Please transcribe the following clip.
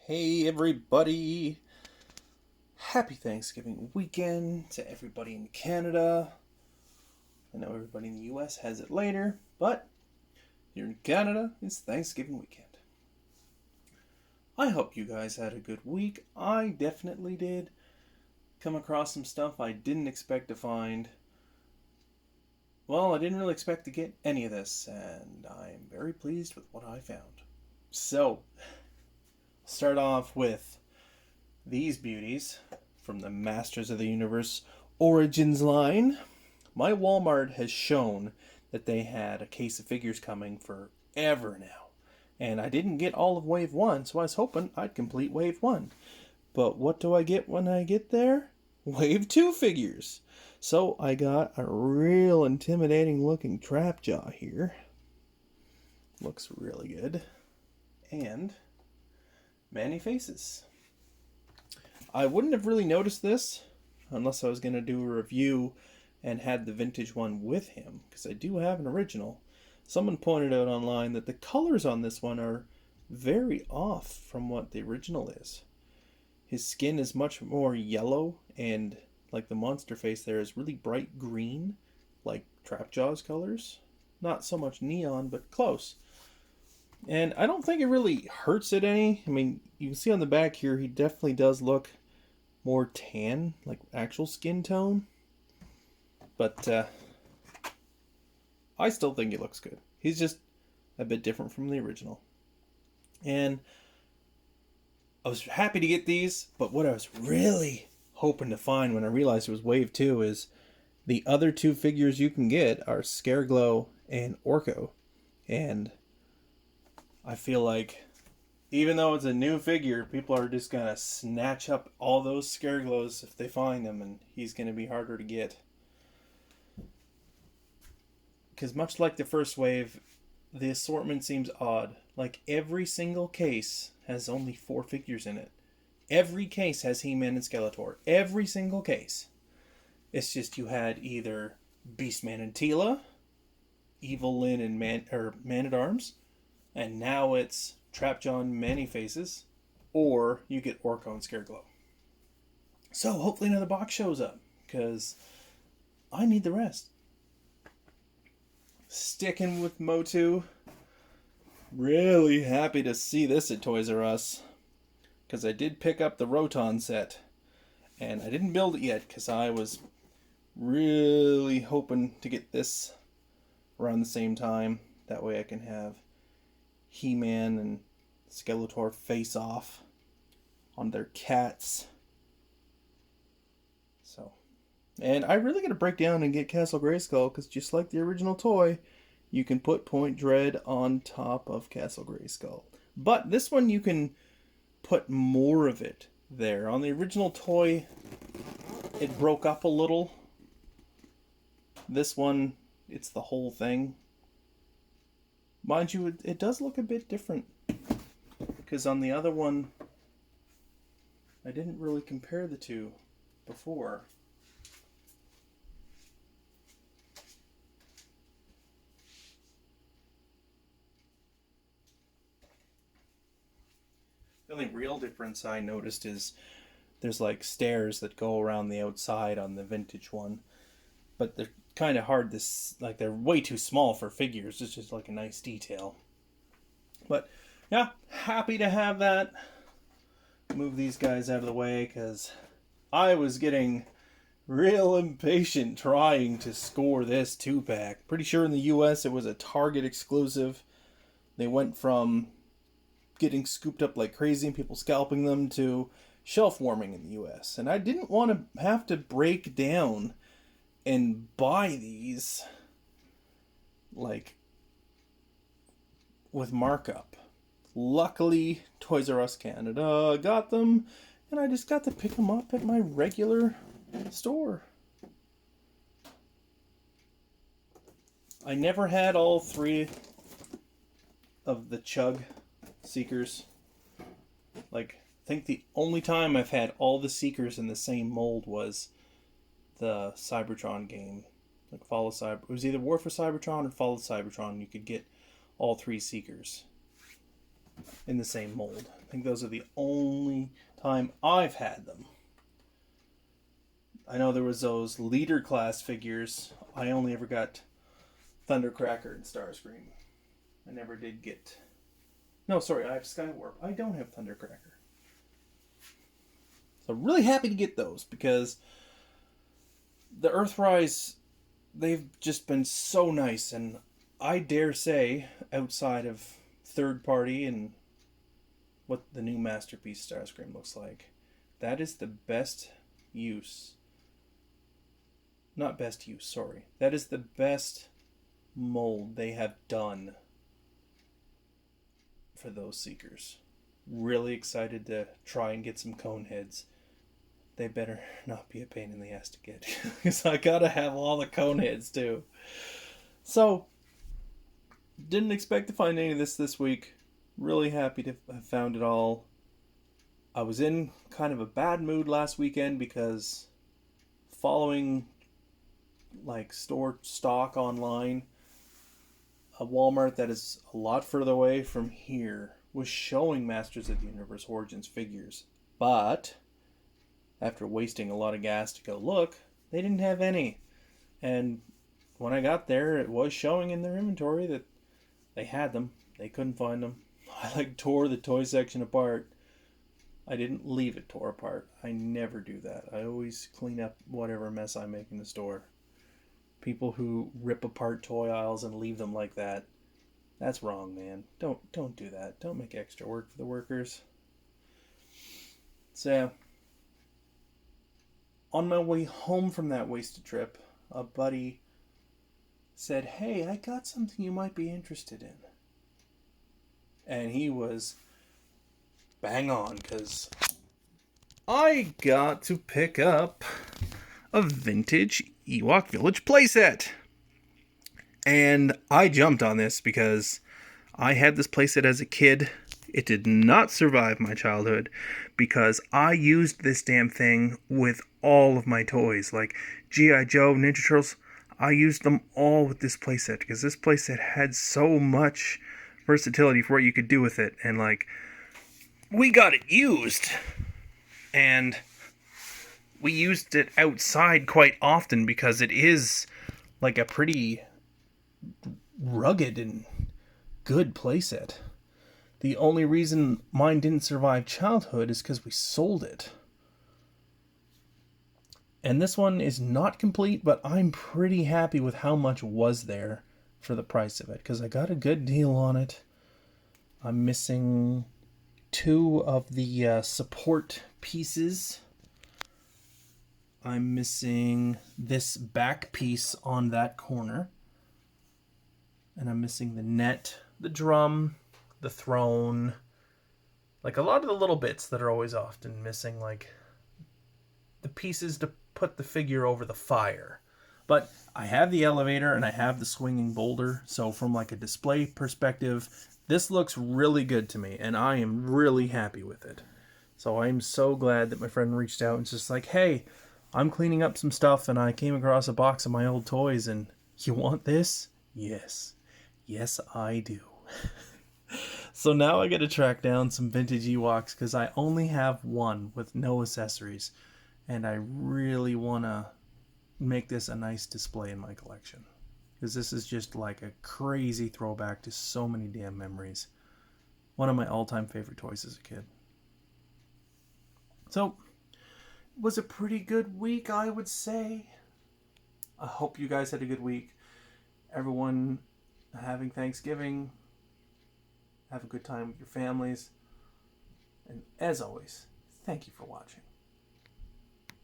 Hey everybody! Happy Thanksgiving weekend to everybody in Canada. I know everybody in the US has it later, but here in Canada, it's Thanksgiving weekend. I hope you guys had a good week. I definitely did. Come across some stuff I didn't expect to find. Well, I didn't really expect to get any of this, and I'm very pleased with what I found. So, start off with these beauties from the Masters of the Universe Origins line. My Walmart has shown that they had a case of figures coming forever now. And I didn't get all of Wave 1, so I was hoping I'd complete Wave 1. But what do I get when I get there? Wave 2 figures. So I got a real intimidating looking Trapjaw here. Looks really good. And Manny Faces. I wouldn't have really noticed this unless I was going to do a review and had the vintage one with him, because I do have an original. Someone pointed out online that the colors on this one are very off from what the original is. His skin is much more yellow, and like the monster face there is really bright green, like Trapjaw's colors. Not so much neon, but close. And I don't think it really hurts it any. I mean, you can see on the back here, he definitely does look more tan, like actual skin tone. But I still think he looks good. He's just a bit different from the original. And I was happy to get these, but what I was really hoping to find when I realized it was Wave 2 is the other two figures you can get are Scareglow and Orko. And I feel like even though it's a new figure, people are just going to snatch up all those Scareglows if they find them, and he's going to be harder to get. Because much like the first wave, the assortment seems odd. Like every single case has only 4 figures in it. Every case has He-Man and Skeletor. Every single case. It's just you had either Beastman and Teela, Evil Lyn and Man-at-Arms, and now it's Trapjaw and Manny Faces, or you get Orko and Scareglow. So hopefully another box shows up, because I need the rest. Sticking with Motu, really happy to see this at Toys R Us, because I did pick up the Roton set, and I didn't build it yet, because I was really hoping to get this around the same time. That way I can have He-Man and Skeletor face off on their cats. So, and I really got to break down and get Castle Grayskull, because just like the original toy, you can put Point Dread on top of Castle Grayskull. But this one you can put more of it there. On the original toy, it broke up a little. This one, it's the whole thing. Mind you, it does look a bit different, because on the other one, I didn't really compare the two before. The only real difference I noticed is there's like stairs that go around the outside on the vintage one, but they're kind of hard to, like, they're way too small for figures. It's just like a nice detail. But yeah, happy to have that. Move these guys out of the way, because I was getting real impatient trying to score this 2-pack. Pretty sure in the US it was a Target exclusive. They went from getting scooped up like crazy and people scalping them to shelf warming in the US. And I didn't want to have to break down and buy these like with markup. Luckily, Toys R Us Canada got them, and I just got to pick them up at my regular store. I never had all 3 of the Chug Seekers. Like, I think the only time I've had all the Seekers in the same mold was the Cybertron game. Like Fall of Cyber. It was either War for Cybertron or Fall of Cybertron. You could get all 3 Seekers. in the same mold. I think those are the only time I've had them. I know there was those leader class figures. I only ever got Thundercracker and Starscream. I never did get... No, sorry, I have Skywarp. I don't have Thundercracker. So really happy to get those because the Earthrise, they've just been so nice, and I dare say, outside of third party and what the new Masterpiece Starscream looks like, that is the best use. Not best use, sorry. That is the best mold they have done for those Seekers. Really excited to try and get some cone heads. They better not be a pain in the ass to get, because I gotta have all the cone heads too. So, didn't expect to find any of this week. Really happy to have found it all. I was in kind of a bad mood last weekend because following like store stock online, a Walmart that is a lot further away from here was showing Masters of the Universe Origins figures, but after wasting a lot of gas to go look, they didn't have any. And when I got there, it was showing in their inventory that they had them. They couldn't find them. I tore the toy section apart. I didn't leave it tore apart. I never do that. I always clean up whatever mess I make in the store. People who rip apart toy aisles and leave them like that, that's wrong, man. Don't do that. Don't make extra work for the workers. So, on my way home from that wasted trip, a buddy said, "Hey, I got something you might be interested in." And he was bang on, because I got to pick up a vintage Ewok Village playset. And I jumped on this because I had this playset as a kid. It did not survive my childhood because I used this damn thing with all of my toys. Like G.I. Joe, Ninja Turtles, I used them all with this playset because this playset had so much versatility for what you could do with it. And like, we got it used. And we used it outside quite often because it is like a pretty rugged and good playset. The only reason mine didn't survive childhood is because we sold it. And this one is not complete, but I'm pretty happy with how much was there for the price of it, because I got a good deal on it. I'm missing 2 of the support pieces. I'm missing this back piece on that corner. And I'm missing the net, the drum, the throne, like a lot of the little bits that are always often missing, like the pieces to put the figure over the fire. But I have the elevator and I have the swinging boulder, so from like a display perspective, this looks really good to me, and I am really happy with it. So I'm so glad that my friend reached out and just like, "Hey, I'm cleaning up some stuff and I came across a box of my old toys, and you want this?" Yes. Yes, I do. So now I got to track down some vintage Ewoks because I only have one with no accessories. And I really want to make this a nice display in my collection. Because this is just like a crazy throwback to so many damn memories. One of my all-time favorite toys as a kid. So, it was a pretty good week, I would say. I hope you guys had a good week. Everyone having Thanksgiving. Have a good time with your families. And as always, thank you for watching.